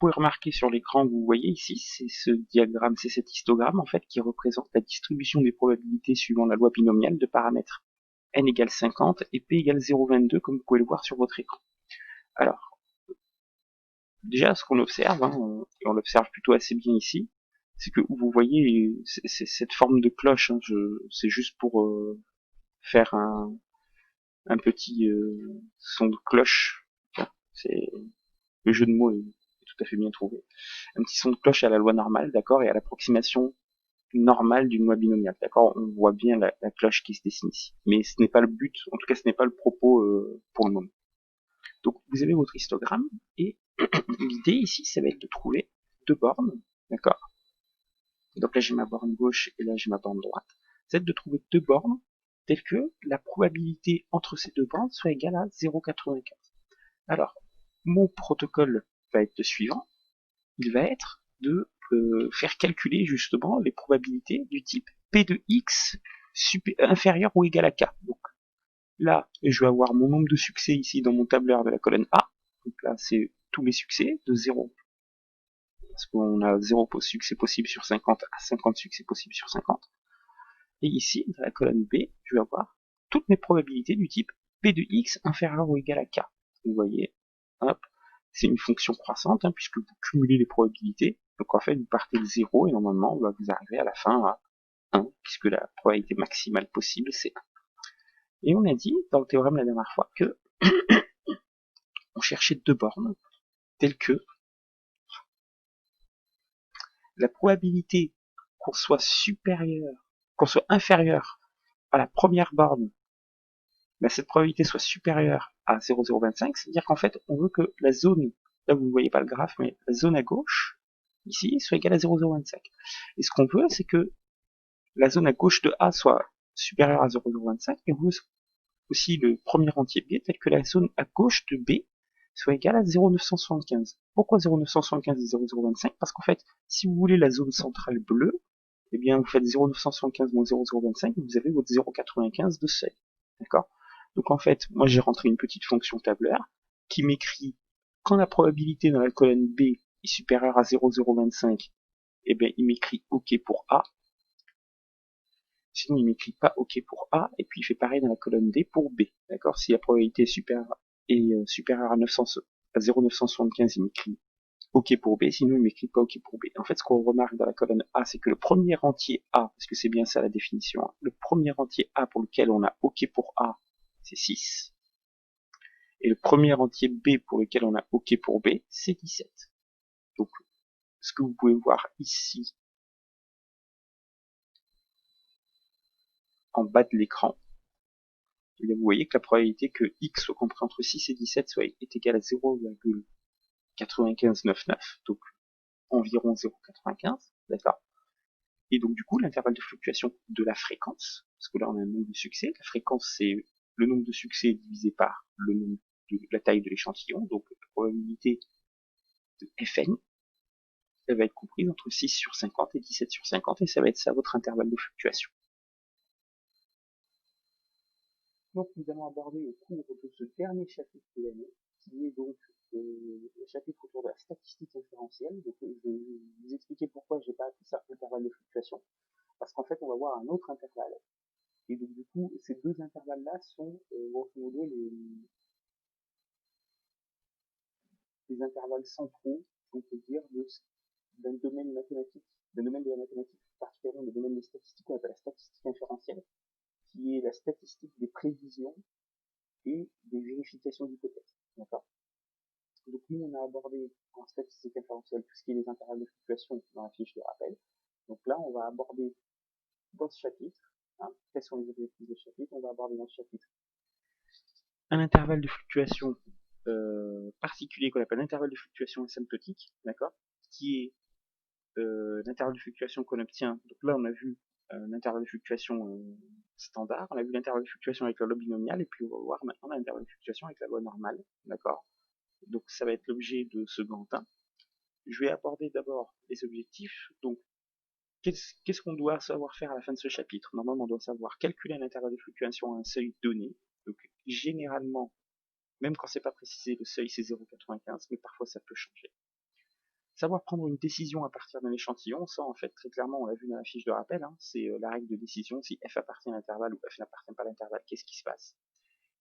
pouvez remarquer sur l'écran, vous voyez ici, c'est ce diagramme, c'est cet histogramme en fait qui représente la distribution des probabilités suivant la loi binomiale de paramètres n égale 50 et p égale 0,22 comme vous pouvez le voir sur votre écran. Alors, déjà ce qu'on observe, et on l'observe plutôt assez bien ici, c'est que vous voyez c'est cette forme de cloche, c'est juste pour faire un petit son de cloche, c'est le jeu de mots est tout à fait bien trouvé. Un petit son de cloche à la loi normale, d'accord, et à l'approximation normale d'une loi binomiale, d'accord. On voit bien la cloche qui se dessine ici. Mais ce n'est pas le but, en tout cas ce n'est pas le propos pour le moment. Donc vous avez votre histogramme, et l'idée ici, ça va être de trouver deux bornes, d'accord. Donc là j'ai ma borne gauche et là j'ai ma borne droite. Ça va être de trouver deux bornes telles que la probabilité entre ces deux bornes soit égale à 0,95. Alors, mon protocole va être le suivant. Il va être de faire calculer justement les probabilités du type P de X inférieur ou égal à K. Donc là, je vais avoir mon nombre de succès ici dans mon tableur de la colonne A. Donc là, c'est tous mes succès de 0. Parce qu'on a 0 succès possible sur 50 à 50 succès possibles sur 50. Et ici, dans la colonne B, je vais avoir toutes mes probabilités du type P de X inférieur ou égal à K. Vous voyez, hop, c'est une fonction croissante, puisque vous cumulez les probabilités. Donc en fait, vous partez de 0 et normalement, vous arrivez à la fin à 1, puisque la probabilité maximale possible, c'est 1. Et on a dit, dans le théorème la dernière fois, que on cherchait deux bornes, telles que la probabilité qu'on soit inférieur à la première borne, cette probabilité soit supérieure à 0,025, c'est-à-dire qu'en fait, on veut que la zone, là vous ne voyez pas le graphe, mais la zone à gauche, ici, soit égale à 0,025. Et ce qu'on veut, c'est que la zone à gauche de A soit supérieure à 0,025, et on veut aussi le premier entier B, tel que la zone à gauche de B soit égale à 0,975. Pourquoi 0,975 et 0,025? Parce qu'en fait, si vous voulez la zone centrale bleue, eh bien, vous faites 0,975 moins 0,025, et vous avez votre 0,95 de seuil. D'accord? Donc en fait, moi j'ai rentré une petite fonction tableur qui m'écrit quand la probabilité dans la colonne B est supérieure à 0,025, eh bien il m'écrit OK pour A. Sinon il m'écrit pas OK pour A, et puis il fait pareil dans la colonne D pour B. D'accord? Si la probabilité est supérieure à 0,975, il m'écrit OK pour B, sinon il m'écrit pas OK pour B. En fait, ce qu'on remarque dans la colonne A, c'est que le premier entier A, parce que c'est bien ça la définition, le premier entier A pour lequel on a OK pour A, c'est 6. Et le premier entier B pour lequel on a OK pour B, c'est 17. Donc, ce que vous pouvez voir ici, en bas de l'écran, vous voyez que la probabilité que X soit compris entre 6 et 17 est égale à 0,9599, donc environ 0,95, d'accord. Et donc du coup, l'intervalle de fluctuation de la fréquence, parce que là on a un nombre de succès, la fréquence c'est le nombre de succès divisé par le nombre de la taille de l'échantillon, donc la probabilité de Fn, elle va être comprise entre 6 sur 50 et 17 sur 50, et ça va être ça votre intervalle de fluctuation. Donc nous allons aborder au cours de ce dernier chapitre de l'année, qui est donc le chapitre autour de la statistique inférentielle. Donc je vais vous expliquer pourquoi j'ai pas appelé ça intervalle de fluctuation, parce qu'en fait on va voir un autre intervalle. Et donc du coup, ces deux intervalles-là sont grosso modo les intervalles centraux, on peut dire, d'un domaine mathématique, d'un domaine de la mathématique, particulièrement le domaine des statistiques, qu'on appelle la statistique inférentielle, qui est la statistique des prévisions et des vérifications d'hypothèses. D'accord? Donc nous, on a abordé en statistique inférentielle tout ce qui est les intervalles de fluctuation dans la fiche de rappel. Donc là, on va aborder dans ce chapitre, quels sont les objectifs de ce chapitre, on va aborder dans ce chapitre un intervalle de fluctuation particulier qu'on appelle l'intervalle de fluctuation asymptotique, d'accord, qui est l'intervalle de fluctuation qu'on obtient. Donc là, on a vu l'intervalle de fluctuation standard, on a vu l'intervalle de fluctuation avec la loi binomiale, et puis on va voir maintenant l'intervalle de fluctuation avec la loi normale, d'accord. Donc ça va être l'objet de ce grand 1. Je vais aborder d'abord les objectifs. Donc qu'est-ce qu'on doit savoir faire à la fin de ce chapitre? Normalement, on doit savoir calculer un intervalle de fluctuation à un seuil donné. Donc généralement, même quand c'est pas précisé, le seuil c'est 0,95, mais parfois ça peut changer. Savoir prendre une décision à partir d'un échantillon, ça en fait très clairement on l'a vu dans la fiche de rappel, hein, c'est la règle de décision, si f appartient à l'intervalle ou f n'appartient pas à l'intervalle, qu'est-ce qui se passe.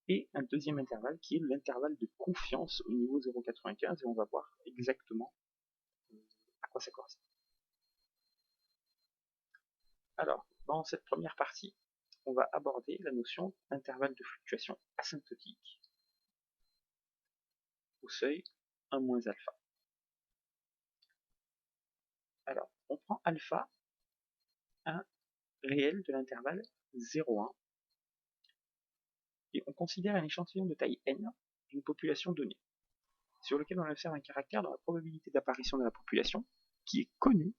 Et un deuxième intervalle qui est l'intervalle de confiance au niveau 0,95 et on va voir exactement à quoi ça correspond. Alors, dans cette première partie, on va aborder la notion d'intervalle de fluctuation asymptotique au seuil 1 moins alpha. Alors, on prend alpha, un réel de l'intervalle 0,1 et on considère un échantillon de taille n d'une population donnée, sur lequel on observe un caractère dans la probabilité d'apparition de la population qui est connu,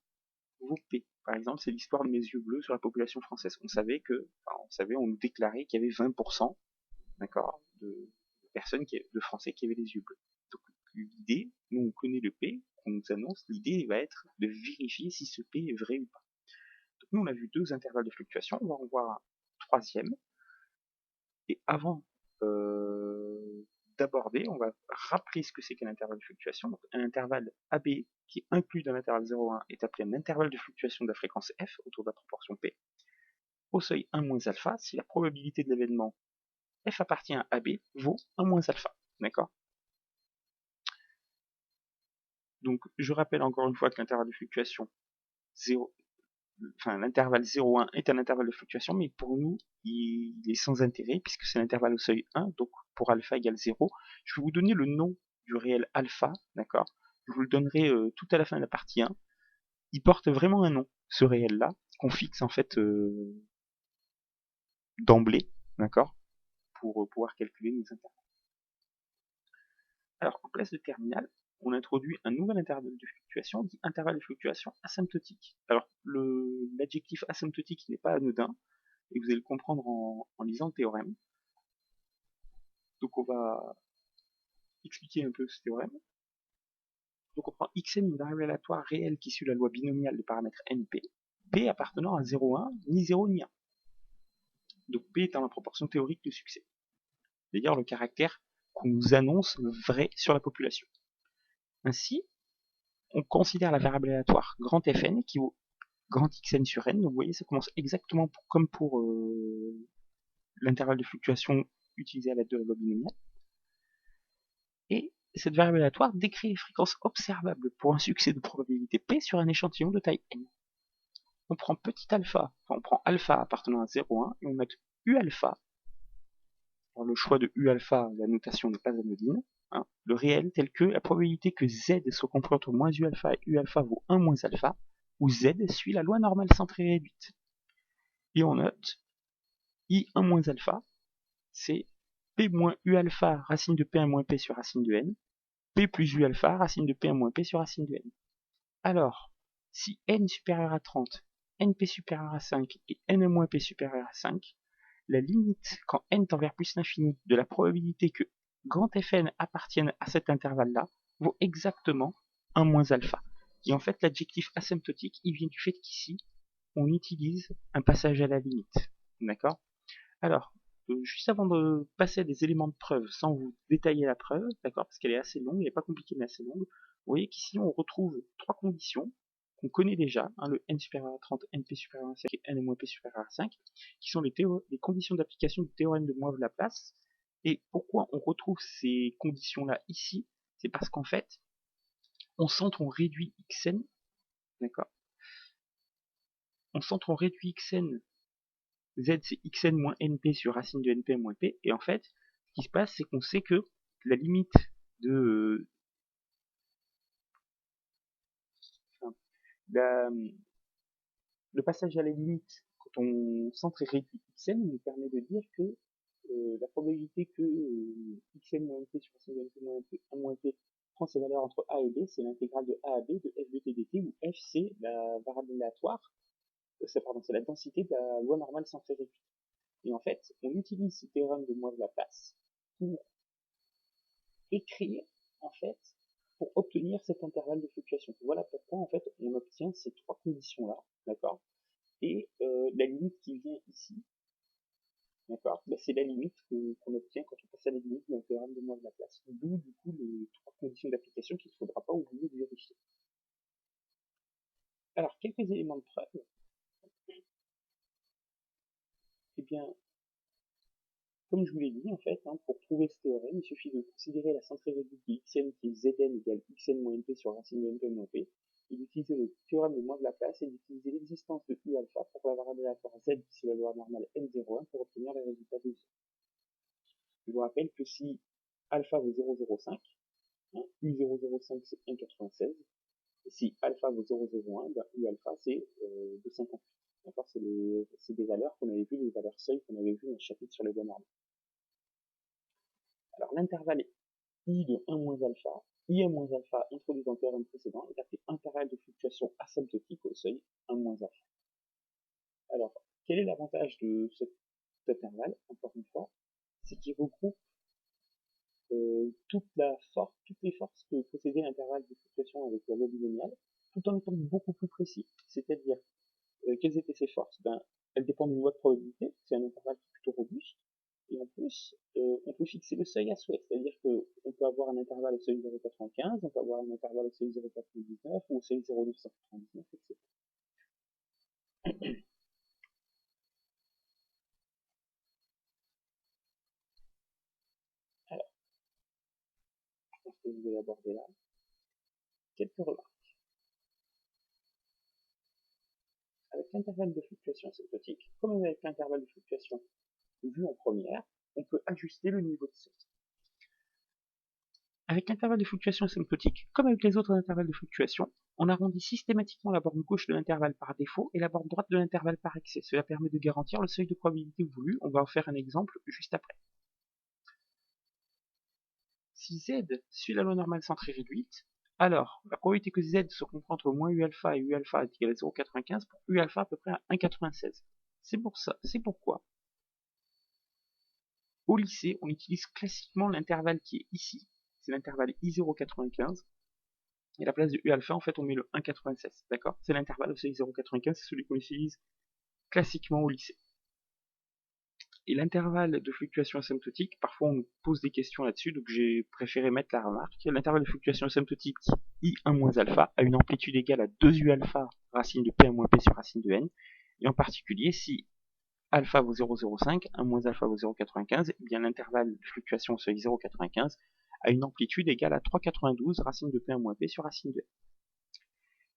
vaut P. Par exemple, c'est l'histoire de mes yeux bleus sur la population française. On nous déclarait qu'il y avait 20%, d'accord, de personnes, de Français qui avaient les yeux bleus. Donc l'idée, nous on connaît le P, on nous annonce, l'idée va être de vérifier si ce P est vrai ou pas. Donc nous on a vu deux intervalles de fluctuation, on va en voir un troisième. Et avant d'aborder, on va rappeler ce que c'est qu'un intervalle de fluctuation. Donc, un intervalle AB qui est inclus dans l'intervalle 0,1 est appelé un intervalle de fluctuation de la fréquence f autour de la proportion p. Au seuil 1 moins alpha, si la probabilité de l'événement f appartient à AB vaut 1 moins alpha. D'accord? Donc, je rappelle encore une fois que l'intervalle de fluctuation 0, l'intervalle 0,1 est un intervalle de fluctuation, mais pour nous, il est sans intérêt, puisque c'est l'intervalle au seuil 1, donc pour alpha égale 0. Je vais vous donner le nom du réel alpha, d'accord? Je vous le donnerai tout à la fin de la partie 1. Il porte vraiment un nom, ce réel-là, qu'on fixe en fait d'emblée, d'accord? Pour pouvoir calculer nos intervalles. Alors, en place de terminale, on introduit un nouvel intervalle de fluctuation, dit intervalle de fluctuation asymptotique. Alors, l'adjectif asymptotique n'est pas anodin, et vous allez le comprendre en lisant le théorème. Donc on va expliquer un peu ce théorème. Donc on prend xn, une variable aléatoire réelle qui suit la loi binomiale du paramètre np, p appartenant à 0,1, ni 0 ni 1. Donc p étant la proportion théorique de succès. C'est-à-dire le caractère qu'on nous annonce vrai sur la population. Ainsi, on considère la variable aléatoire grand fn qui vaut grand xn sur n. Donc vous voyez, ça commence exactement comme pour l'intervalle de fluctuation utilisé à l'aide de la loi binomiale. Et cette variable aléatoire décrit les fréquences observables pour un succès de probabilité P sur un échantillon de taille n. On prend petit alpha, on prend alpha appartenant à 0,1 et on met U alpha. Alors le choix de U alpha, la notation n'est pas anodine. Hein, le réel tel que la probabilité que Z soit compris entre moins U alpha et U alpha vaut 1 moins alpha, où Z suit la loi normale centrée réduite. Et on note I1 moins alpha, c'est P moins U alpha racine de P1 moins P sur racine de N, P plus U alpha, racine de P1 moins P sur racine de N. Alors, si N supérieur à 30, NP supérieur à 5 et N moins P supérieur à 5, la limite, quand N tend vers plus l'infini, de la probabilité que grand Fn appartienne à cet intervalle-là, vaut exactement 1 moins alpha. Et en fait, l'adjectif asymptotique, il vient du fait qu'ici, on utilise un passage à la limite. D'accord? Alors, juste avant de passer à des éléments de preuve, sans vous détailler la preuve, d'accord, parce qu'elle est assez longue, elle n'est pas compliquée mais assez longue, vous voyez qu'ici on retrouve trois conditions qu'on connaît déjà, hein, le n supérieur à 30, np supérieur à 5 et n moins p supérieur à 5, qui sont les conditions d'application du théorème de Moivre-Laplace. Et pourquoi on retrouve ces conditions-là ici? C'est parce qu'en fait, on centre, on réduit xn, d'accord, on centre, on réduit xn. Z c'est xn moins np sur racine de np moins p, et en fait, ce qui se passe, c'est qu'on sait que la limite de le passage à la limite, quand on centre et réduit xn, nous permet de dire que la probabilité que xn moins np sur racine de np moins p, 1 moins p prend ses valeurs entre a et b, c'est l'intégrale de a à b de f de t dt, où f c'est la variable aléatoire, c'est la densité de la loi normale centrée réduite. Et en fait, on utilise ce théorème de Moivre-Laplace pour écrire, en fait, pour obtenir cet intervalle de fluctuation. Voilà pourquoi, en fait, on obtient ces trois conditions-là, d'accord? Et la limite qui vient ici, d'accord, ben, c'est la limite qu'on obtient quand on passe à la limite dans le théorème de Moivre-Laplace. D'où, du coup, les trois conditions d'application qu'il ne faudra pas oublier de vérifier. Alors, quelques éléments de preuve. Eh bien, comme je vous l'ai dit, en fait, hein, pour prouver ce théorème, il suffit de considérer la centrée réduite de xn qui est zn égale xn moins np sur racine de np moins p, et d'utiliser le théorème de moins de Laplace et d'utiliser l'existence de u alpha pour la variable aléatoire z qui est la loi normale n01 pour obtenir les résultats de z. Je vous rappelle que si alpha vaut 0,05, hein, U0,05 c'est 1,96, et si alpha vaut 0,01, ben, U alpha c'est 2,58. D'accord, c'est des valeurs qu'on avait vues, des valeurs seuil qu'on avait vues dans le chapitre sur les lois normales. Alors l'intervalle I de 1 moins alpha, I1 moins alpha introduit dans le théorème précédent est appelé intervalle de fluctuation asymptotique au seuil 1 moins alpha. Alors, quel est l'avantage de cet intervalle, encore une fois, c'est qu'il regroupe toutes les forces que possédait l'intervalle de fluctuation avec la loi binomiale, tout en étant beaucoup plus précis. C'est-à-dire, quelles étaient ces forces? Ben, elles dépendent d'une loi de probabilité, c'est un intervalle qui est plutôt robuste, et en plus, on peut fixer le seuil à souhait, c'est-à-dire qu'on peut avoir un intervalle au seuil 0,95, on peut avoir un intervalle au seuil 0,99 ou au seuil 0,999, etc. Alors, je pense que je vais aborder là quelques remarques. Avec l'intervalle de fluctuation asymptotique, comme avec l'intervalle de fluctuation vu en première, on peut ajuster le niveau de seuil. Avec l'intervalle de fluctuation asymptotique, comme avec les autres intervalles de fluctuation, on arrondit systématiquement la borne gauche de l'intervalle par défaut et la borne droite de l'intervalle par excès. Cela permet de garantir le seuil de probabilité voulu. On va en faire un exemple juste après. Si Z suit la loi normale centrée réduite, alors la probabilité que Z se comprend entre moins U alpha et U alpha est égale à 0,95 pour U alpha à peu près à 1,96. C'est pourquoi au lycée, on utilise classiquement l'intervalle qui est ici, c'est l'intervalle I0,95, et à la place de U alpha, en fait, on met le 1,96, d'accord? C'est l'intervalle, c'est I0,95, c'est celui qu'on utilise classiquement au lycée. Et l'intervalle de fluctuation asymptotique, parfois on nous pose des questions là-dessus, donc j'ai préféré mettre la remarque. L'intervalle de fluctuation asymptotique I1 moins alpha a une amplitude égale à 2U alpha racine de P1 moins P sur racine de N, et en particulier si alpha vaut 0,05, 1 moins alpha vaut 0,95, et bien l'intervalle de fluctuation seuil 0,95 a une amplitude égale à 3,92 racine de P1 moins P sur racine de N.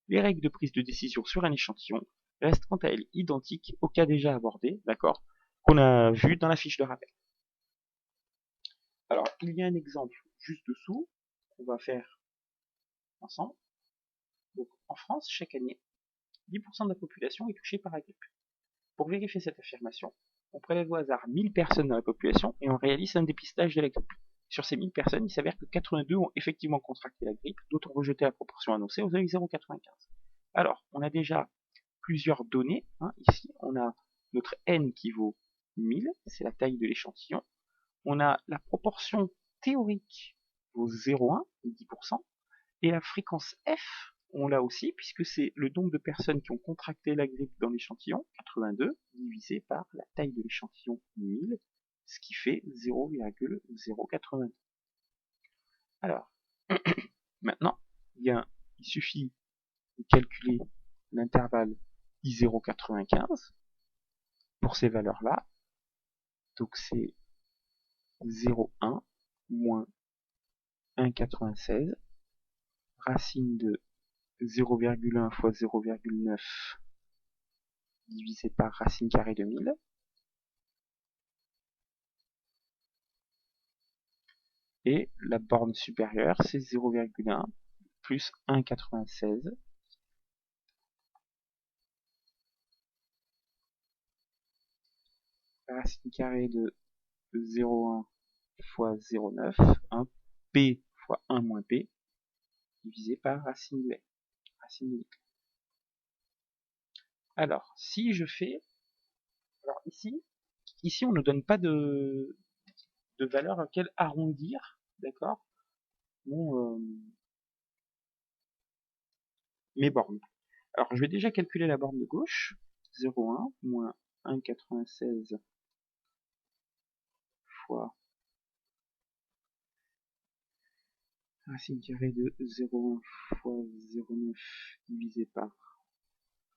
Les règles de prise de décision sur un échantillon restent quant à elles identiques aux cas déjà abordés, d'accord, qu'on a vu dans la fiche de rappel. Alors, il y a un exemple juste dessous qu'on va faire ensemble. Donc, en France, chaque année, 10% de la population est touchée par la grippe. Pour vérifier cette affirmation, on prélève au hasard 1000 personnes dans la population et on réalise un dépistage de la grippe. Sur ces 1000 personnes, il s'avère que 82 ont effectivement contracté la grippe, d'autres ont rejeté la proportion annoncée aux seuil 0,95. Alors, on a déjà plusieurs données. Hein. Ici, on a notre n qui vaut 1000, c'est la taille de l'échantillon. On a la proportion théorique vaut 0,1, 10%, et la fréquence f, on l'a aussi, puisque c'est le nombre de personnes qui ont contracté la grippe dans l'échantillon, 82, divisé par la taille de l'échantillon, 1000, ce qui fait 0,082. Alors, maintenant, il suffit de calculer l'intervalle I0,95 pour ces valeurs-là. Donc c'est 0,1 moins 1,96 racine de 0,1 fois 0,9 divisé par racine carrée de 1000. Et la borne supérieure, c'est 0,1 plus 1,96 racine carrée de 0,1 fois 0,9, 1 P fois 1 moins P, divisé par racine de L, racine de 1000. Alors, si je fais... Alors ici on ne donne pas de valeur à laquelle arrondir, d'accord, mes bornes. Alors, je vais déjà calculer la borne de gauche. 0,1 moins 1,96 fois racine carrée de 0,1 fois 0,9 divisé par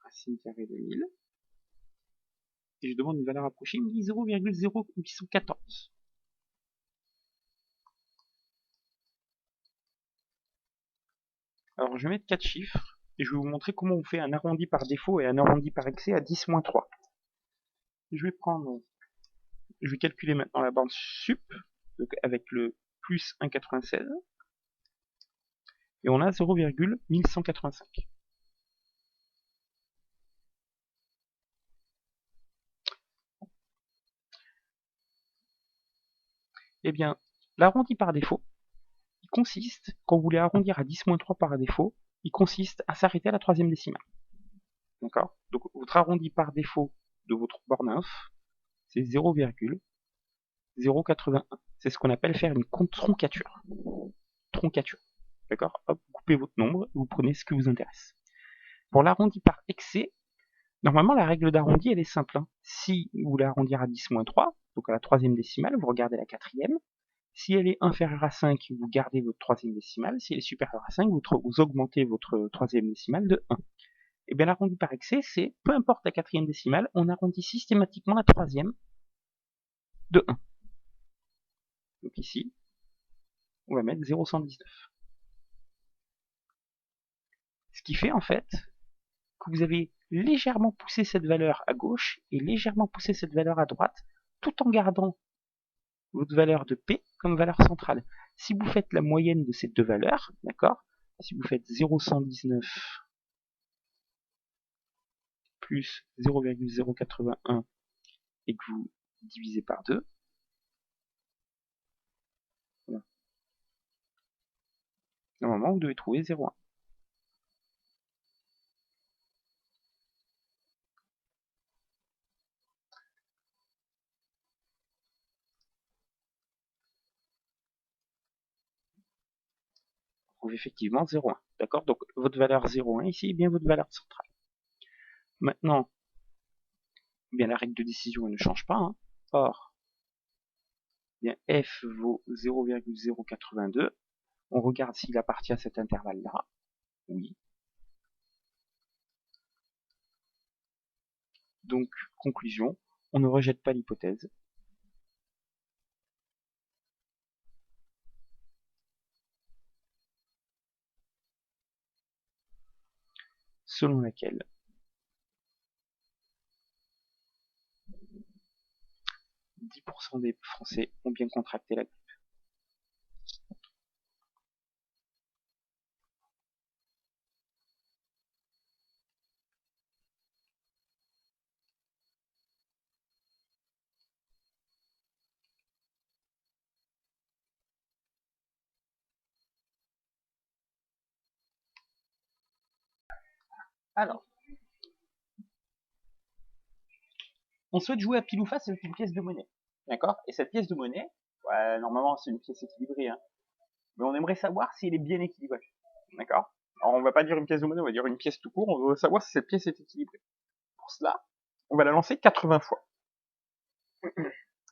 racine carrée de 1000. Et je demande une valeur approchée, il me dit 0,0814. Alors je vais mettre 4 chiffres, et je vais vous montrer comment on fait un arrondi par défaut et un arrondi par excès à 10-3. Je vais calculer maintenant la bande sup, donc avec le plus 1,96, et on a 0,1185. Eh bien, l'arrondi par défaut, il consiste, quand vous voulez arrondir à 10-3 par défaut, il consiste à s'arrêter à la troisième décimale. D'accord? Donc votre arrondi par défaut de votre borne inf, c'est 0,081. C'est ce qu'on appelle faire une troncature. Troncature. D'accord? Hop, vous coupez votre nombre, vous prenez ce qui vous intéresse. Pour l'arrondi par excès, normalement la règle d'arrondi elle est simple. Hein. Si vous voulez arrondir à 10-3, donc à la troisième décimale, vous regardez la quatrième. Si elle est inférieure à 5, vous gardez votre troisième décimale. Si elle est supérieure à 5, vous augmentez votre troisième décimale de 1. Et bien l'arrondi par excès, c'est peu importe la quatrième décimale, on arrondit systématiquement la troisième de 1. Donc ici, on va mettre 0,119. Ce qui fait en fait que vous avez légèrement poussé cette valeur à gauche et légèrement poussé cette valeur à droite, tout en gardant votre valeur de P comme valeur centrale. Si vous faites la moyenne de ces deux valeurs, d'accord, si vous faites 0,119 plus 0,081 et que vous divisez par 2, voilà. Normalement vous devez trouver 0,1. Vous trouvez effectivement 0,1. D'accord? Donc votre valeur 0,1 ici est bien votre valeur centrale. Maintenant, bien la règle de décision elle ne change pas. Hein. Or, bien f vaut 0,082. On regarde s'il appartient à cet intervalle-là. Oui. Donc, conclusion, on ne rejette pas l'hypothèse. Selon laquelle 10% des Français ont bien contracté la grippe. Alors, on souhaite jouer à pile ou face avec une pièce de monnaie. D'accord? Et cette pièce de monnaie, ouais, normalement c'est une pièce équilibrée, hein, mais on aimerait savoir si elle est bien équilibrée. D'accord? Alors on va pas dire une pièce de monnaie, on va dire une pièce tout court, on veut savoir si cette pièce est équilibrée. Pour cela, on va la lancer 80 fois.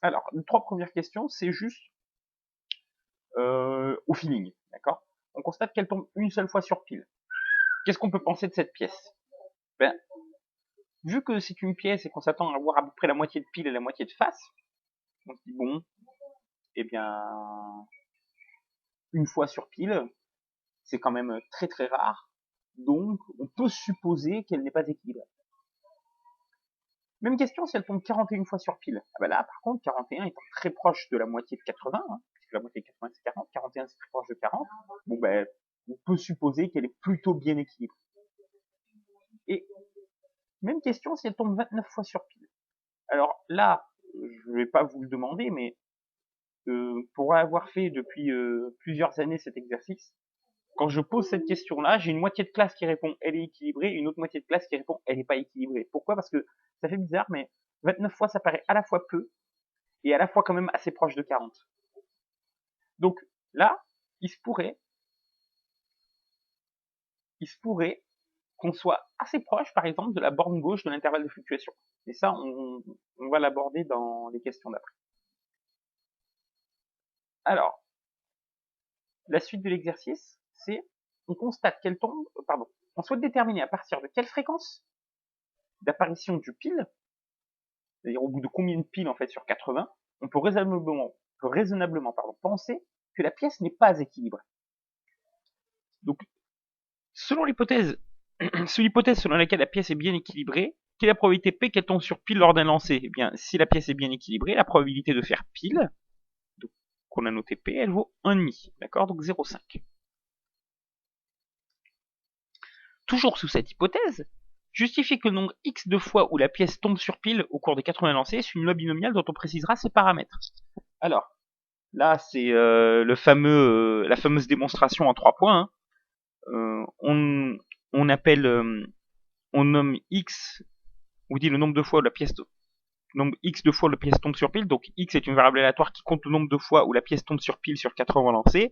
Alors, les 3 premières questions, c'est juste au feeling, d'accord? On constate qu'elle tombe une seule fois sur pile. Qu'est-ce qu'on peut penser de cette pièce? Ben, vu que c'est une pièce et qu'on s'attend à avoir à peu près la moitié de pile et la moitié de face, on se dit bon, eh bien, une fois sur pile, c'est quand même très très rare, donc on peut supposer qu'elle n'est pas équilibrée. Même question si elle tombe 41 fois sur pile. Ah ben là, par contre, 41 étant très proche de la moitié de 80, hein, puisque la moitié de 80 c'est 40, 41 c'est très proche de 40, bon ben, on peut supposer qu'elle est plutôt bien équilibrée. Et même question si elle tombe 29 fois sur pile. Alors là, je vais pas vous le demander, mais pour avoir fait depuis plusieurs années cet exercice, quand je pose cette question-là, j'ai une moitié de classe qui répond elle est équilibrée, une autre moitié de classe qui répond elle n'est pas équilibrée. Pourquoi? Parce que ça fait bizarre, mais 29 fois ça paraît à la fois peu et à la fois quand même assez proche de 40. Donc là, il se pourrait qu'on soit assez proche, par exemple, de la borne gauche de l'intervalle de fluctuation. Et ça, on va l'aborder dans les questions d'après. Alors, la suite de l'exercice, c'est on constate qu'elle tombe, on souhaite déterminer à partir de quelle fréquence d'apparition du pile, c'est-à-dire au bout de combien de piles en fait sur 80, on peut raisonnablement penser que la pièce n'est pas équilibrée. Donc, selon l'hypothèse selon laquelle la pièce est bien équilibrée, quelle est la probabilité P qu'elle tombe sur pile lors d'un lancer? Eh bien, si la pièce est bien équilibrée, la probabilité de faire pile, qu'on a noté P, elle vaut 1,5, d'accord? Donc 0,5. Toujours sous cette hypothèse, justifier que le nombre x de fois où la pièce tombe sur pile au cours des 80 lancers est une loi binomiale dont on précisera ses paramètres. Alors, là, c'est la fameuse démonstration en 3 points. Hein. On appelle, on nomme x, on dit le nombre de fois où la pièce nombre x de fois où la pièce tombe sur pile. Donc x est une variable aléatoire qui compte le nombre de fois où la pièce tombe sur pile sur 80 lancers.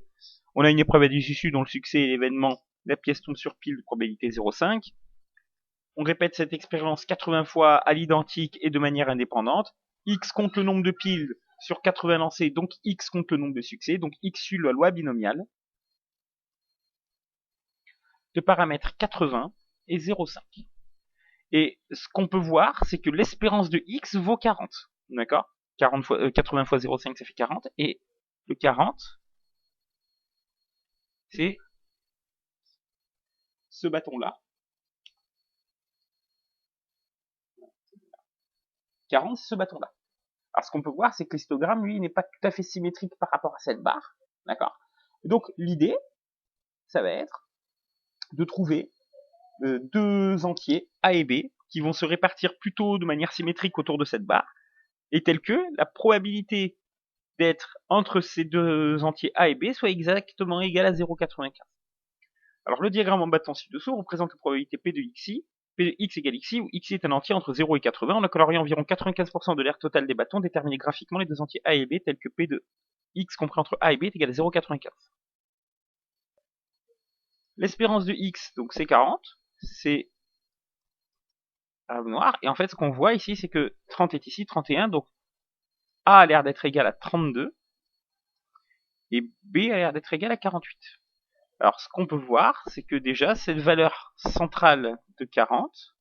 On a une épreuve à des issues dont le succès est l'événement la pièce tombe sur pile de probabilité 0,5. On répète cette expérience 80 fois à l'identique et de manière indépendante. X compte le nombre de piles sur 80 lancés, donc X compte le nombre de succès, donc X suit la loi binomiale de paramètres 80 et 0,5. Et ce qu'on peut voir, c'est que l'espérance de X vaut 40. D'accord 80 fois 0,5, ça fait 40. Et le 40, c'est ce bâton-là. 40, c'est ce bâton-là. Alors, ce qu'on peut voir, c'est que l'histogramme, lui, n'est pas tout à fait symétrique par rapport à cette barre. D'accord? Donc, l'idée, ça va être de trouver deux entiers A et B qui vont se répartir plutôt de manière symétrique autour de cette barre, et telle que la probabilité d'être entre ces deux entiers A et B soit exactement égale à 0,95. Alors, le diagramme en bas ci-dessous représente la probabilité P de xi, P de x égale xi, où xi est un entier entre 0 et 80. On a colorié environ 95% de l'aire totale des bâtons, déterminé graphiquement les deux entiers A et B, tels que P de x compris entre A et B est égal à 0,95. L'espérance de x, donc c'est 40, c'est noir, et en fait ce qu'on voit ici, c'est que 30 est ici, 31, donc A a l'air d'être égal à 32, et B a l'air d'être égal à 48. Alors ce qu'on peut voir, c'est que déjà, cette valeur centrale de 40,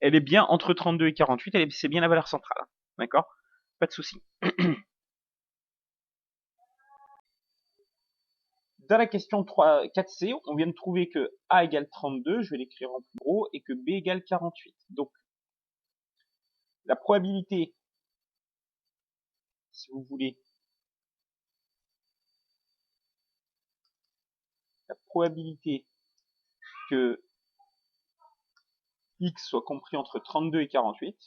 elle est bien entre 32 et 48, c'est bien la valeur centrale, d'accord? Pas de souci. Dans la question 4C, on vient de trouver que A égale 32, je vais l'écrire en plus gros, et que B égale 48. Donc, la probabilité, si vous voulez, la probabilité que x soit compris entre 32 et 48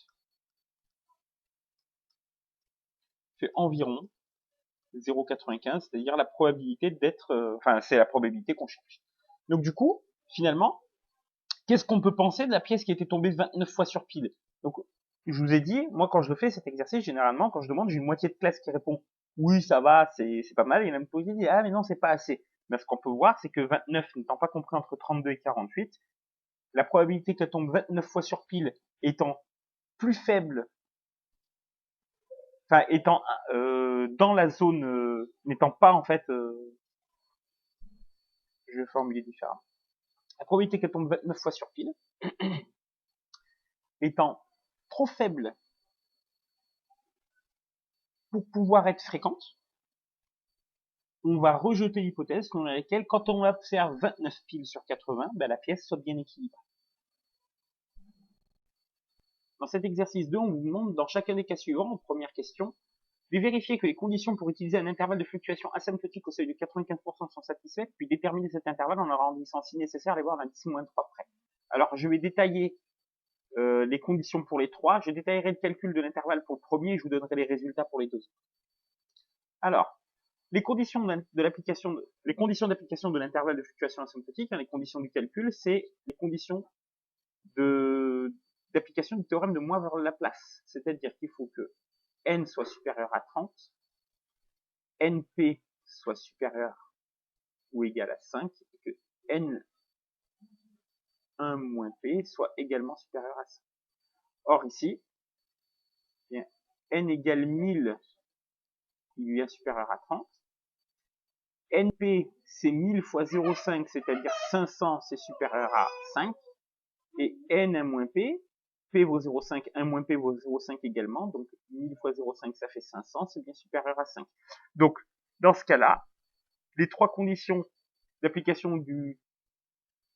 fait environ 0,95, c'est-à-dire la probabilité d'être, enfin c'est la probabilité qu'on cherche. Donc du coup, finalement, qu'est-ce qu'on peut penser de la pièce qui était tombée 29 fois sur pile? Donc je vous ai dit, moi quand je le fais cet exercice, généralement quand je demande, j'ai une moitié de classe qui répond oui ça va, c'est pas mal, et la même qui dit ah mais non c'est pas assez. Mais ce qu'on peut voir, c'est que 29 n'étant pas compris entre 32 et 48, la probabilité qu'elle tombe 29 fois sur pile étant plus faible, enfin étant dans la zone, n'étant pas en fait, je vais formuler différemment. La probabilité qu'elle tombe 29 fois sur pile étant trop faible pour pouvoir être fréquente, on va rejeter l'hypothèse selon laquelle quand on observe 29 piles sur 80, ben, la pièce soit bien équilibrée. Dans cet exercice 2, on vous demande dans chacun des cas suivants, en première question, de vérifier que les conditions pour utiliser un intervalle de fluctuation asymptotique au seuil de 95% sont satisfaites, puis déterminer cet intervalle en arrondissant si nécessaire les voir d'un 10-3 près. Alors, je vais détailler les conditions pour les trois. Je détaillerai le calcul de l'intervalle pour le premier et je vous donnerai les résultats pour les deux. Alors, les conditions d'application de l'intervalle de fluctuation asymptotique, les conditions du calcul, c'est les conditions d'application du théorème de Moivre-Laplace. C'est-à-dire qu'il faut que n soit supérieur à 30, np soit supérieur ou égal à 5, et que n1 moins p soit également supérieur à 5. Or ici, bien, n égale 1000 qui lui est supérieur à 30, NP, c'est 1000 fois 0,5, c'est-à-dire 500, c'est supérieur à 5. Et N1 moins P, P vaut 0,5, 1 moins P vaut 0,5 également. Donc 1000 fois 0,5, ça fait 500, c'est bien supérieur à 5. Donc, dans ce cas-là, les trois conditions d'application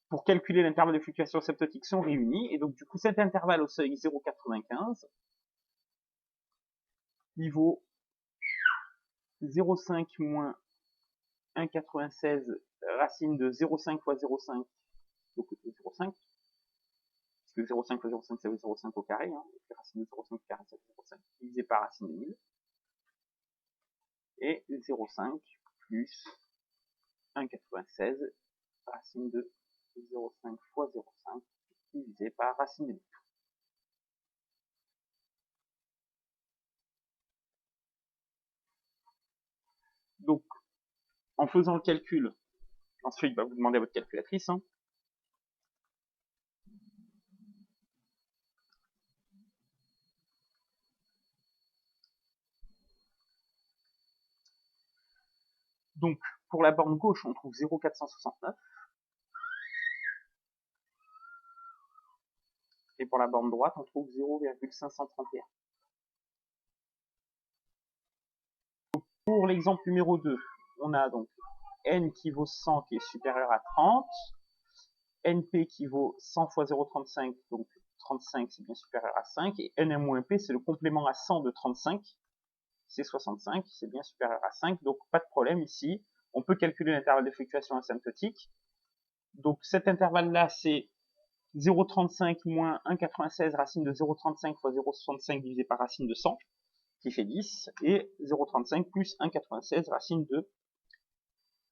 pour calculer l'intervalle de fluctuation asymptotique sont réunies. Et donc, du coup, cet intervalle au seuil 0,95, il vaut 0,5 moins 1,96 racine de 0,5 fois 0,5, donc 0,5, parce que 0,5 fois 0,5, ça veut 0,5 au carré, hein, donc racine de 0,5 au carré, ça fait 0,5, divisé par racine de 1000, et 0,5 plus 1,96 racine de 0,5 fois 0,5 divisé par racine de 1000. Donc, en faisant le calcul, ensuite, vous demandez à votre calculatrice, hein. Donc, pour la borne gauche, on trouve 0,469. Et pour la borne droite, on trouve 0,531. Pour l'exemple numéro 2, on a donc N qui vaut 100 qui est supérieur à 30, NP qui vaut 100 fois 0,35, donc 35 c'est bien supérieur à 5, et NM-P c'est le complément à 100 de 35, c'est 65, c'est bien supérieur à 5, donc pas de problème ici, on peut calculer l'intervalle de fluctuation asymptotique. Donc cet intervalle-là c'est 0,35 moins 1,96 racine de 0,35 fois 0,65 divisé par racine de 100, qui fait 10, et 0,35 plus 1,96 racine de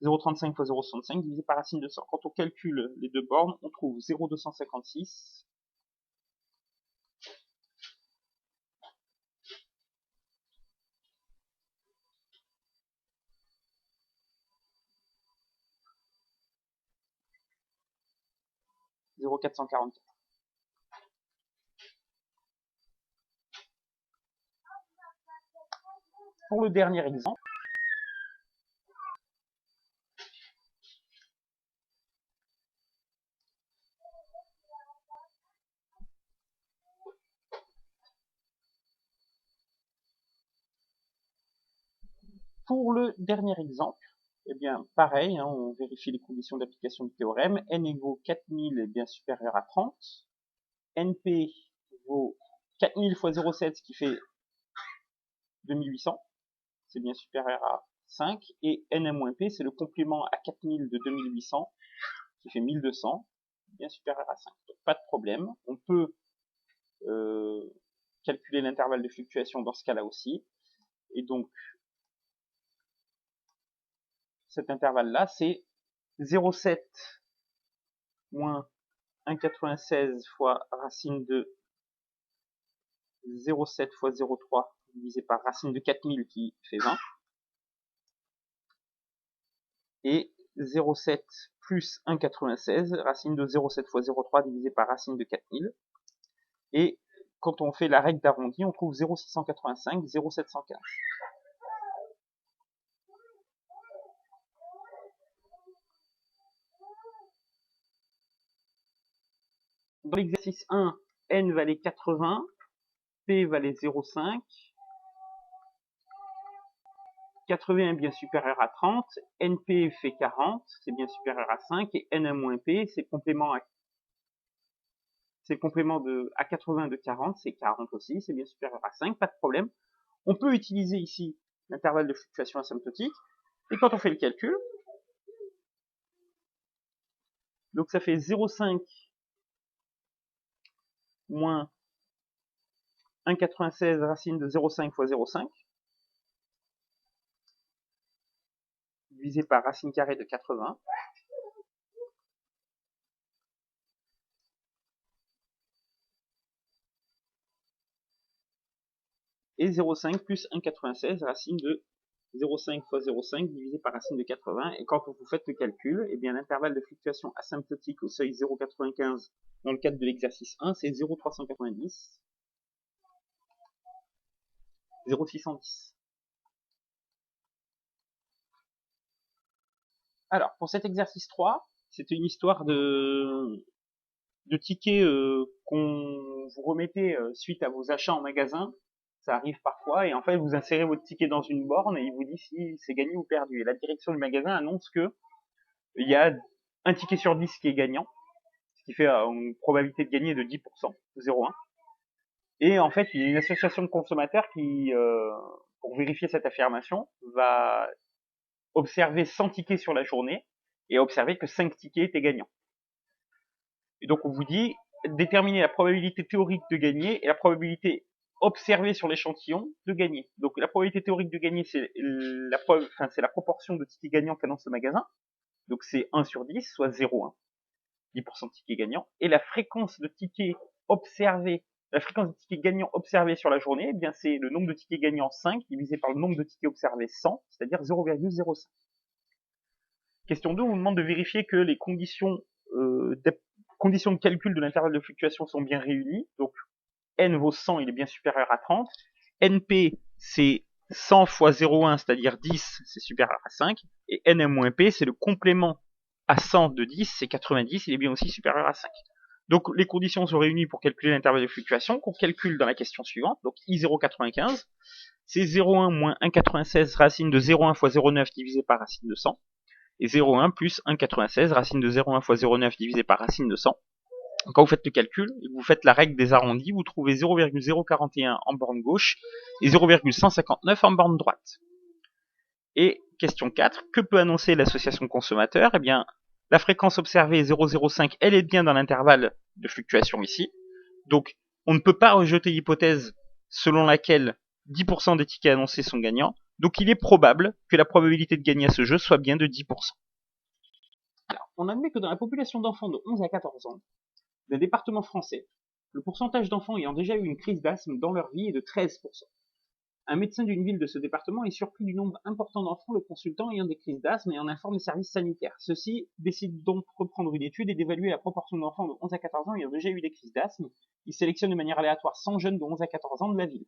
0,35 fois 0,65 divisé par racine de 100. Quand on calcule les deux bornes, on trouve 0,256 0,444. Pour le dernier exemple, eh bien, pareil, hein, on vérifie les conditions d'application du théorème. N égale 4000 est bien supérieur à 30. NP vaut 4000 fois 0,7, ce qui fait 2800. C'est bien supérieur à 5. Et Nm-P, c'est le complément à 4000 de 2800, qui fait 1200, bien supérieur à 5. Donc, pas de problème. On peut calculer l'intervalle de fluctuation dans ce cas-là aussi. Et donc, cet intervalle-là, c'est 0,7 moins 1,96 fois racine de 0,7 fois 0,3 divisé par racine de 4000 qui fait 20. Et 0,7 plus 1,96 racine de 0,7 fois 0,3 divisé par racine de 4000. Et quand on fait la règle d'arrondi, on trouve 0,685, 0,715. Dans l'exercice 1, n valait 80, p valait 0,5, 80 est bien supérieur à 30, np fait 40, c'est bien supérieur à 5, et n1-p, c'est complément à 80 de 40, c'est 40 aussi, c'est bien supérieur à 5, pas de problème. On peut utiliser ici l'intervalle de fluctuation asymptotique, et quand on fait le calcul, donc ça fait 0,5 moins 1,96 racine de 0,5 fois 0,5, divisé par racine carrée de 80, et 0,5 plus 1,96 racine de 0,5 fois 0,5 divisé par racine de 80. Et quand vous faites le calcul, eh bien l'intervalle de fluctuation asymptotique au seuil 0,95 dans le cadre de l'exercice 1, c'est 0,390, 0,610. Alors, pour cet exercice 3, c'était une histoire de tickets qu'on vous remettez suite à vos achats en magasin. Ça arrive parfois, et en fait, vous insérez votre ticket dans une borne et il vous dit si c'est gagné ou perdu. Et la direction du magasin annonce que il y a un ticket sur 10 qui est gagnant, ce qui fait une probabilité de gagner de 10%, 0,1. Et en fait, il y a une association de consommateurs qui, pour vérifier cette affirmation, va observer 100 tickets sur la journée et observer que 5 tickets étaient gagnants. Et donc on vous dit déterminer la probabilité théorique de gagner et la probabilité observée sur l'échantillon de gagner. Donc la probabilité théorique de gagner, c'est la proportion de tickets gagnants qu'annonce le magasin. Donc c'est 1 sur 10, soit 0,1. 10% de tickets gagnants. Et la fréquence de tickets observés, la fréquence de tickets gagnants observés sur la journée, eh bien c'est le nombre de tickets gagnants 5 divisé par le nombre de tickets observés 100, c'est-à-dire 0,05. Question 2, on vous demande de vérifier que les conditions de calcul de l'intervalle de fluctuation sont bien réunies. Donc n vaut 100, il est bien supérieur à 30. np, c'est 100 fois 0,1, c'est-à-dire 10, c'est supérieur à 5. Et nm-p, c'est le complément à 100 de 10, c'est 90, il est bien aussi supérieur à 5. Donc les conditions sont réunies pour calculer l'intervalle de fluctuation qu'on calcule dans la question suivante. Donc I0,95, c'est 0,1 moins 1,96 racine de 0,1 fois 0,9 divisé par racine de 100. Et 0,1 plus 1,96 racine de 0,1 fois 0,9 divisé par racine de 100. Quand vous faites le calcul, vous faites la règle des arrondis, vous trouvez 0,041 en borne gauche et 0,159 en borne droite. Et question 4, que peut annoncer l'association consommateur? Eh bien, la fréquence observée 0,05, elle est bien dans l'intervalle de fluctuation ici. Donc, on ne peut pas rejeter l'hypothèse selon laquelle 10% des tickets annoncés sont gagnants. Donc, il est probable que la probabilité de gagner à ce jeu soit bien de 10%. Alors, on admet que dans la population d'enfants de 11 à 14 ans, des départements français, le pourcentage d'enfants ayant déjà eu une crise d'asthme dans leur vie est de 13%. Un médecin d'une ville de ce département est surpris du nombre important d'enfants le consultant ayant des crises d'asthme et en informe les services sanitaires. Ceux-ci décident donc de reprendre une étude et d'évaluer la proportion d'enfants de 11 à 14 ans ayant déjà eu des crises d'asthme. Ils sélectionnent de manière aléatoire 100 jeunes de 11 à 14 ans de la ville.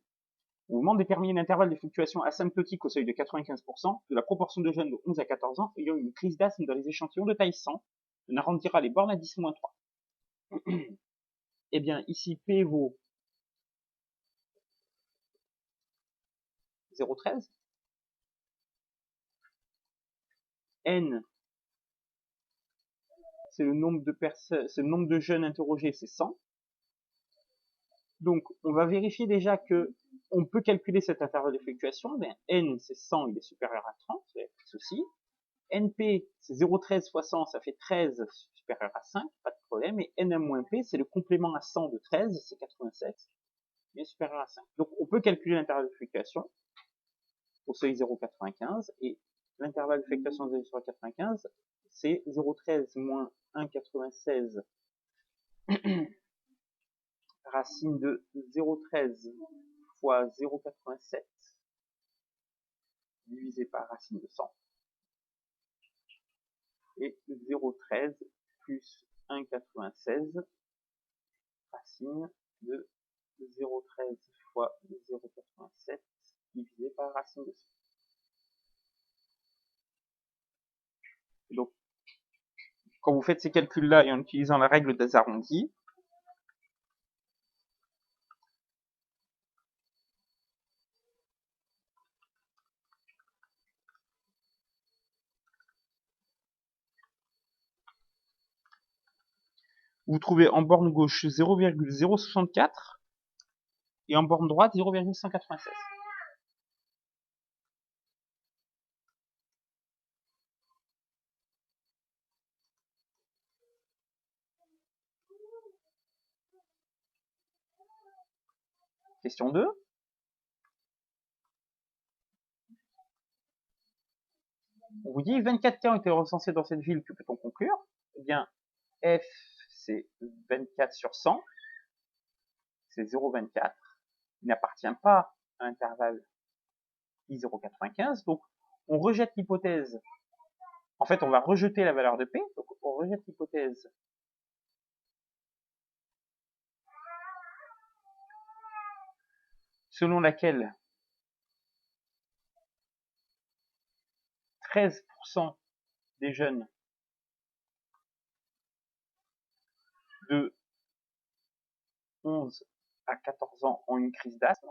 On vous demande de déterminer l'intervalle de fluctuation asymptotique au seuil de 95% de la proportion de jeunes de 11 à 14 ans ayant eu une crise d'asthme dans les échantillons de taille 100. On arrondira les bornes à 10-3. Eh bien, ici, P vaut 0,13. N, c'est le nombre de personnes, c'est le nombre de jeunes interrogés, c'est 100. Donc, on va vérifier déjà que on peut calculer cet intervalle de fluctuation. Ben, N, c'est 100, il est supérieur à 30, il n'y a pas de souci. NP, c'est 0,13 fois 100, ça fait 13 supérieur à 5, pas de problème. Et NM-P, c'est le complément à 100 de 13, c'est 87, mais supérieur à 5. Donc, on peut calculer l'intervalle de fluctuation au seuil 0,95, et l'intervalle de fluctuation de 0,95, c'est 0,13 moins 1,96 racine de 0,13 fois 0,87 divisé par racine de 100, et 0,13 plus 1,96 racine de 0,13 fois 0,87 divisé par racine de 100. Donc, quand vous faites ces calculs-là et en utilisant la règle des arrondis, vous trouvez en borne gauche 0,064 et en borne droite 0,196. Question 2. On vous dit 24 cas ont été recensés dans cette ville, que peut-on conclure? Eh bien, F, c'est 24 sur 100, c'est 0,24. Il n'appartient pas à l'intervalle I0,95, donc on rejette l'hypothèse. En fait, on va rejeter la valeur de P, donc on rejette l'hypothèse selon laquelle 13% des jeunes de 11 à 14 ans ont une crise d'asthme.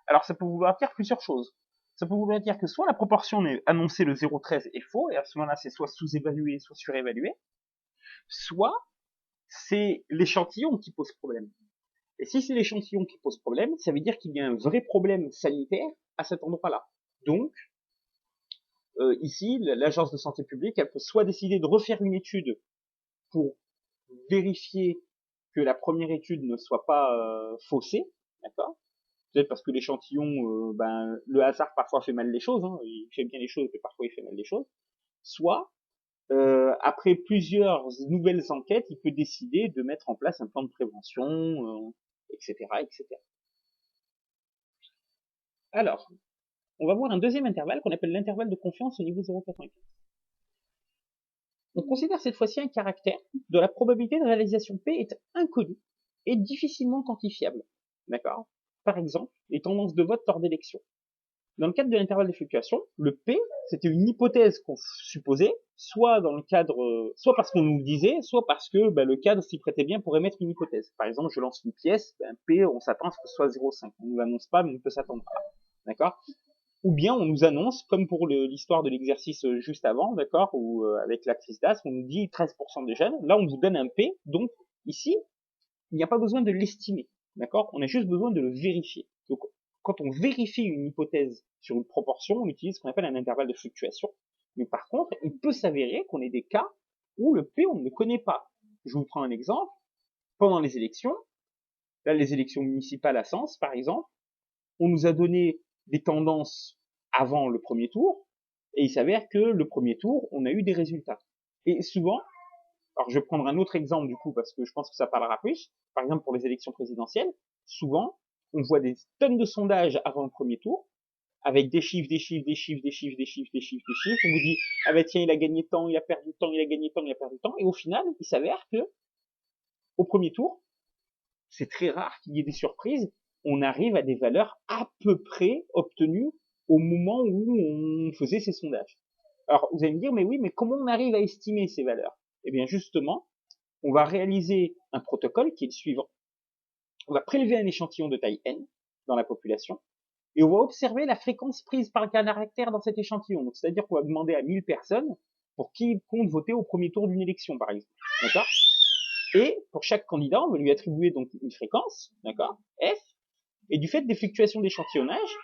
Alors ça peut vouloir dire plusieurs choses. Ça peut vouloir dire que soit la proportion annoncée, le 0,13, est faux, et à ce moment-là c'est soit sous-évalué, soit surévalué, soit c'est l'échantillon qui pose problème. Et si c'est l'échantillon qui pose problème, ça veut dire qu'il y a un vrai problème sanitaire à cet endroit-là. Donc, ici, l'agence de santé publique, elle peut soit décider de refaire une étude pour vérifier que la première étude ne soit pas faussée, d'accord? Peut-être parce que l'échantillon, le hasard parfois fait mal les choses, hein, il fait bien les choses, mais parfois il fait mal les choses. Soit, après plusieurs nouvelles enquêtes, il peut décider de mettre en place un plan de prévention, etc., etc. Alors, on va voir un deuxième intervalle qu'on appelle l'intervalle de confiance au niveau 0,95. On considère cette fois-ci un caractère de la probabilité de réalisation P est inconnu et difficilement quantifiable. D'accord? Par exemple, les tendances de vote lors d'élections. Dans le cadre de l'intervalle de fluctuation, le P, c'était une hypothèse qu'on supposait, soit dans le cadre, soit parce qu'on nous le disait, soit parce que le cadre s'y prêtait bien pour émettre une hypothèse. Par exemple, je lance une pièce, P, on s'attend à ce que ce soit 0,5. On ne l'annonce pas, mais on peut s'attendre à. D'accord? Ou bien on nous annonce, comme pour l'histoire de l'exercice juste avant, d'accord, ou avec la crise d'asthme, on nous dit 13% des jeunes, là on vous donne un P, donc ici, il n'y a pas besoin de l'estimer, d'accord, on a juste besoin de le vérifier. Donc quand on vérifie une hypothèse sur une proportion, on utilise ce qu'on appelle un intervalle de fluctuation, mais par contre, il peut s'avérer qu'on ait des cas où le P, on ne le connaît pas. Je vous prends un exemple, pendant les élections, là les élections municipales à Sens, par exemple, on nous a donné des tendances avant le premier tour, et il s'avère que le premier tour, on a eu des résultats. Et souvent, alors je vais prendre un autre exemple du coup, parce que je pense que ça parlera plus, par exemple pour les élections présidentielles, souvent, on voit des tonnes de sondages avant le premier tour, avec des chiffres, des chiffres, des chiffres, des chiffres, des chiffres, des chiffres, des chiffres, on vous dit, ah ben tiens, il a gagné tant, il a perdu tant, il a gagné tant, il a perdu tant, et au final, il s'avère que, au premier tour, c'est très rare qu'il y ait des surprises, on arrive à des valeurs à peu près obtenues au moment où on faisait ces sondages. Alors, vous allez me dire, mais oui, mais comment on arrive à estimer ces valeurs? Eh bien, justement, on va réaliser un protocole qui est le suivant. On va prélever un échantillon de taille n dans la population, et on va observer la fréquence prise par caractère dans cet échantillon. C'est-à-dire qu'on va demander à 1000 personnes pour qui compte voter au premier tour d'une élection, par exemple. D'accord? Et pour chaque candidat, on va lui attribuer donc une fréquence, d'accord, F, et du fait des fluctuations d'échantillonnage,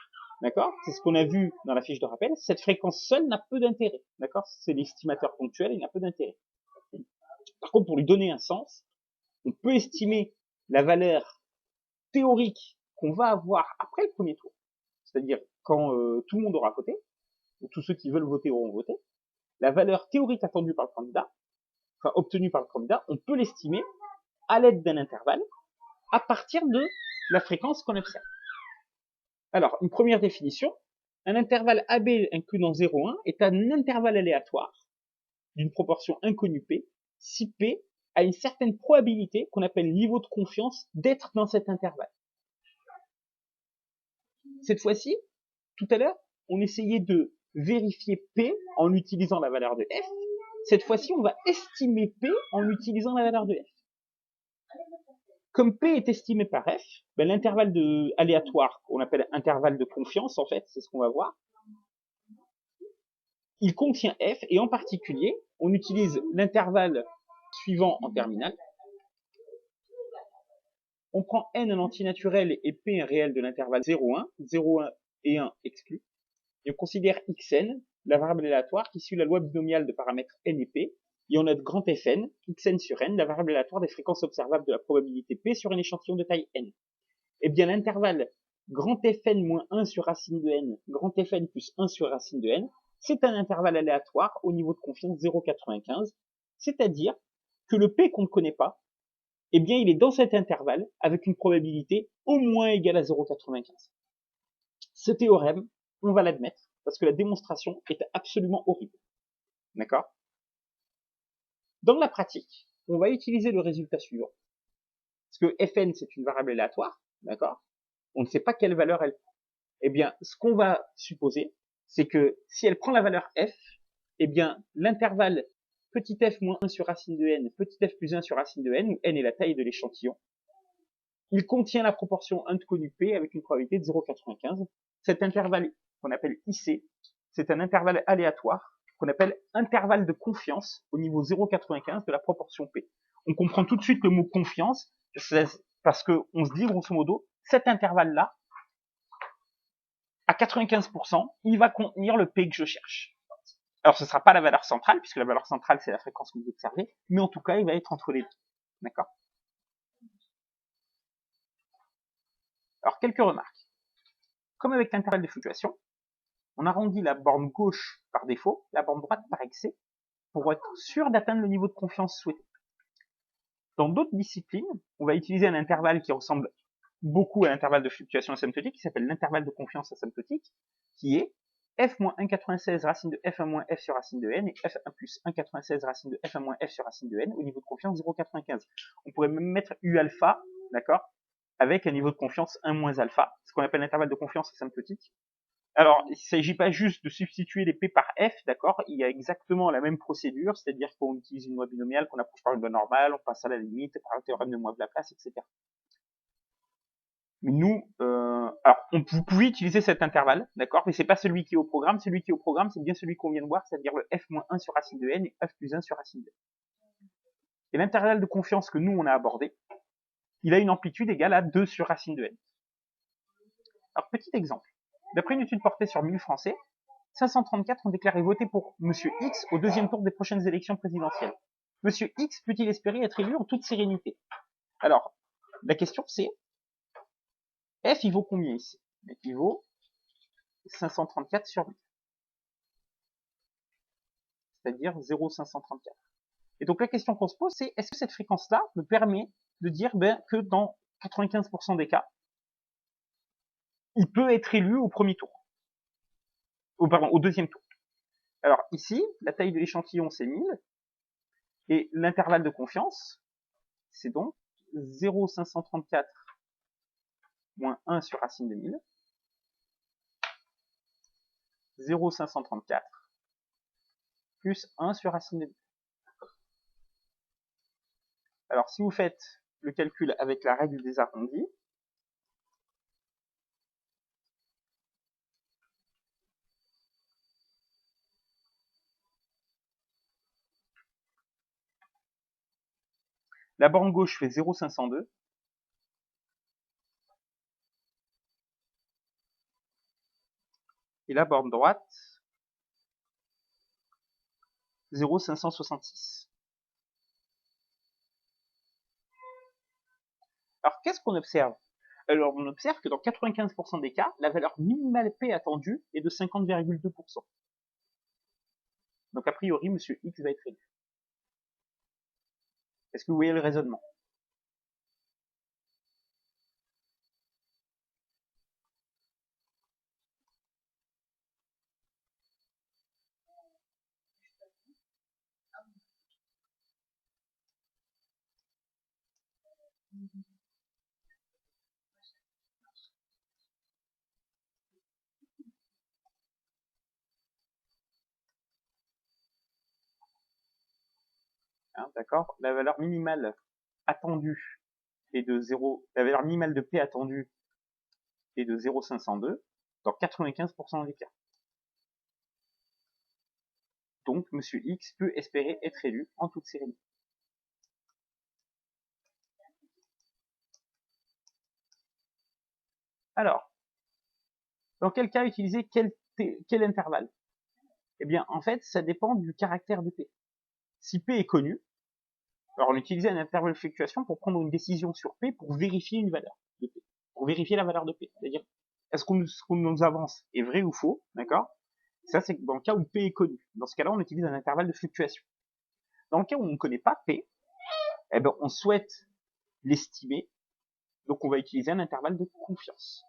d'accord, c'est ce qu'on a vu dans la fiche de rappel, cette fréquence seule n'a peu d'intérêt, d'accord, c'est l'estimateur ponctuel, il n'a peu d'intérêt. Par contre, pour lui donner un sens, on peut estimer la valeur théorique qu'on va avoir après le premier tour, c'est-à-dire quand tout le monde aura voté, ou tous ceux qui veulent voter auront voté, la valeur théorique attendue par le candidat, enfin obtenue par le candidat, on peut l'estimer à l'aide d'un intervalle à partir de la fréquence qu'on observe. Alors, une première définition, un intervalle AB inclus dans 0,1 est un intervalle aléatoire d'une proportion inconnue P, si P a une certaine probabilité qu'on appelle niveau de confiance d'être dans cet intervalle. Cette fois-ci, tout à l'heure, on essayait de vérifier P en utilisant la valeur de F. Cette fois-ci, on va estimer P en utilisant la valeur de F. Comme P est estimé par F, l'intervalle aléatoire, qu'on appelle intervalle de confiance, en fait, c'est ce qu'on va voir, il contient F, et en particulier, on utilise l'intervalle suivant en terminale. On prend n un antinaturel et p un réel de l'intervalle 0,1, 0,1 et 1 exclus, et on considère xn, la variable aléatoire qui suit la loi binomiale de paramètres n et p, et on a de grand Fn, xn sur n, la variable aléatoire des fréquences observables de la probabilité p sur un échantillon de taille n. Eh bien, l'intervalle grand Fn moins 1 sur racine de n, grand Fn plus 1 sur racine de n, c'est un intervalle aléatoire au niveau de confiance 0,95, c'est-à-dire que le p qu'on ne connaît pas, eh bien, il est dans cet intervalle avec une probabilité au moins égale à 0,95. Ce théorème, on va l'admettre, parce que la démonstration est absolument horrible. D'accord? Dans la pratique, on va utiliser le résultat suivant. puisque fn c'est une variable aléatoire, d'accord? On ne sait pas quelle valeur elle prend. Eh bien, ce qu'on va supposer, c'est que si elle prend la valeur f, eh bien, l'intervalle petit f moins 1 sur racine de n, petit f plus 1 sur racine de n, où n est la taille de l'échantillon, il contient la proportion 1 de connu p avec une probabilité de 0,95. Cet intervalle qu'on appelle IC, c'est un intervalle aléatoire qu'on appelle intervalle de confiance au niveau 0,95 de la proportion p. On comprend tout de suite le mot confiance parce qu'on se dit grosso modo, cet intervalle-là, à 95%, il va contenir le p que je cherche. Alors ce ne sera pas la valeur centrale, puisque la valeur centrale c'est la fréquence que vous observez, mais en tout cas il va être entre les deux. D'accord? Alors quelques remarques. Comme avec l'intervalle de fluctuation, on arrondit la borne gauche par défaut, la borne droite par excès, pour être sûr d'atteindre le niveau de confiance souhaité. Dans d'autres disciplines, on va utiliser un intervalle qui ressemble beaucoup à l'intervalle de fluctuation asymptotique, qui s'appelle l'intervalle de confiance asymptotique, qui est f moins 1,96 racine de f1 moins f sur racine de n et f1 plus 1,96 racine de f1 moins f sur racine de n au niveau de confiance 0,95. On pourrait même mettre u alpha, d'accord, avec un niveau de confiance 1 moins alpha, ce qu'on appelle l'intervalle de confiance asymptotique. Alors, il ne s'agit pas juste de substituer les p par f, d'accord? Il y a exactement la même procédure, c'est-à-dire qu'on utilise une loi binomiale, qu'on approche par une loi normale, on passe à la limite, par le théorème de Moivre-Laplace, etc. Mais nous, alors, vous pouvez utiliser cet intervalle, d'accord? Mais c'est pas celui qui est au programme. Celui qui est au programme, c'est bien celui qu'on vient de voir, c'est-à-dire le f moins 1 sur racine de n et f plus 1 sur racine de n. Et l'intervalle de confiance que nous, on a abordé, il a une amplitude égale à 2 sur racine de n. Alors, petit exemple. D'après une étude portée sur 1000 Français, 534 ont déclaré voter pour Monsieur X au deuxième tour des prochaines élections présidentielles. Monsieur X peut-il espérer être élu en toute sérénité? Alors, la question c'est, F il vaut combien ici? Il vaut 534 sur 1000. C'est-à-dire 0,534. Et donc la question qu'on se pose c'est, est-ce que cette fréquence-là me permet de dire que dans 95% des cas, il peut être élu au premier tour? Au deuxième tour. Alors ici, la taille de l'échantillon c'est 1000, et l'intervalle de confiance, c'est donc 0,534 moins 1 sur racine de 1000, 0,534 plus 1 sur racine de 1000. Alors si vous faites le calcul avec la règle des arrondis, la borne gauche fait 0,502, et la borne droite 0,566. Alors qu'est-ce qu'on observe? Alors on observe que dans 95% des cas, la valeur minimale P attendue est de 50,2%. Donc a priori, monsieur X va être élu. Est-ce que vous voyez le raisonnement? Hein, d'accord? La valeur minimale attendue est de 0, la valeur minimale de P attendue est de 0,502 dans 95% des cas. Donc, monsieur X peut espérer être élu en toute sérénité. Alors, dans quel cas utiliser quel intervalle? Eh bien, en fait, ça dépend du caractère de P. Si P est connu, alors on utilisait un intervalle de fluctuation pour prendre une décision sur P pour vérifier une valeur de P, pour vérifier la valeur de P. C'est-à-dire, est-ce qu'on nous avance est vrai ou faux, d'accord? Ça, c'est dans le cas où P est connu. Dans ce cas-là, on utilise un intervalle de fluctuation. Dans le cas où on ne connaît pas P, eh ben, on souhaite l'estimer, donc on va utiliser un intervalle de confiance.